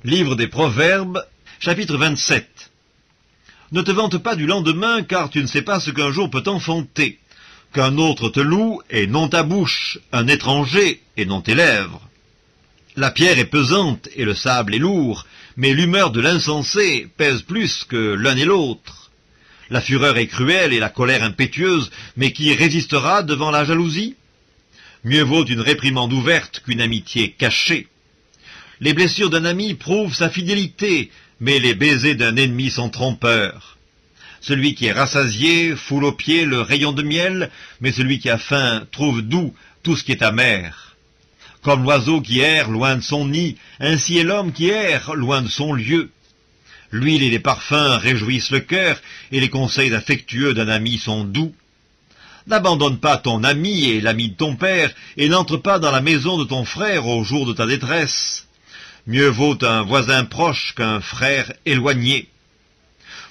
Livre des Proverbes, chapitre 27. Ne te vante pas du lendemain, car tu ne sais pas ce qu'un jour peut t'enfanter. Qu'un autre te loue, et non ta bouche, un étranger, et non tes lèvres. La pierre est pesante, et le sable est lourd, mais l'humeur de l'insensé pèse plus que l'un et l'autre. La fureur est cruelle, et la colère impétueuse, mais qui résistera devant la jalousie? Mieux vaut une réprimande ouverte qu'une amitié cachée. Les blessures d'un ami prouvent sa fidélité, mais les baisers d'un ennemi sont trompeurs. Celui qui est rassasié foule aux pieds le rayon de miel, mais celui qui a faim trouve doux tout ce qui est amer. Comme l'oiseau qui erre loin de son nid, ainsi est l'homme qui erre loin de son lieu. L'huile et les parfums réjouissent le cœur, et les conseils affectueux d'un ami sont doux. N'abandonne pas ton ami et l'ami de ton père, et n'entre pas dans la maison de ton frère au jour de ta détresse. Mieux vaut un voisin proche qu'un frère éloigné.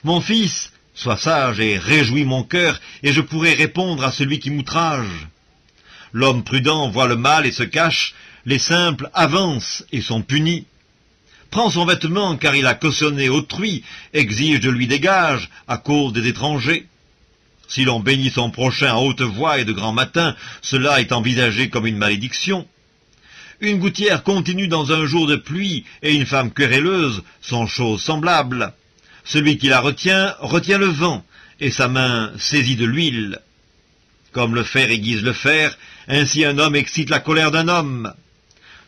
Mon fils, sois sage et réjouis mon cœur, et je pourrai répondre à celui qui m'outrage. L'homme prudent voit le mal et se cache, les simples avancent et sont punis. Prends son vêtement car il a cautionné autrui, exige de lui des gages à cause des étrangers. Si l'on bénit son prochain à haute voix et de grand matin, cela est envisagé comme une malédiction. Une gouttière continue dans un jour de pluie et une femme querelleuse sont choses semblables. Celui qui la retient, retient le vent, et sa main saisit de l'huile. Comme le fer aiguise le fer, ainsi un homme excite la colère d'un homme.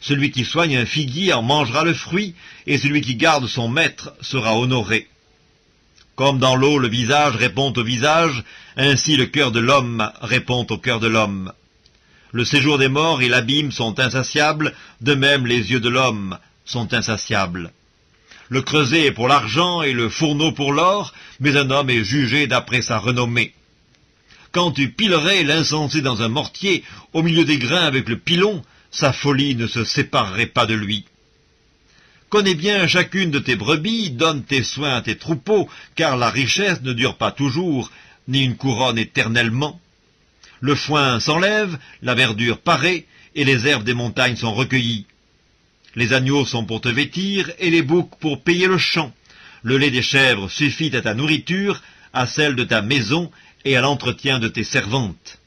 Celui qui soigne un figuier en mangera le fruit, et celui qui garde son maître sera honoré. Comme dans l'eau le visage répond au visage, ainsi le cœur de l'homme répond au cœur de l'homme. Le séjour des morts et l'abîme sont insatiables, de même les yeux de l'homme sont insatiables. Le creuset est pour l'argent et le fourneau pour l'or, mais un homme est jugé d'après sa renommée. Quand tu pilerais l'insensé dans un mortier, au milieu des grains avec le pilon, sa folie ne se séparerait pas de lui. Connais bien chacune de tes brebis, donne tes soins à tes troupeaux, car la richesse ne dure pas toujours, ni une couronne éternellement. Le foin s'enlève, la verdure paraît, et les herbes des montagnes sont recueillies. Les agneaux sont pour te vêtir, et les boucs pour payer le champ. Le lait des chèvres suffit à ta nourriture, à celle de ta maison, et à l'entretien de tes servantes.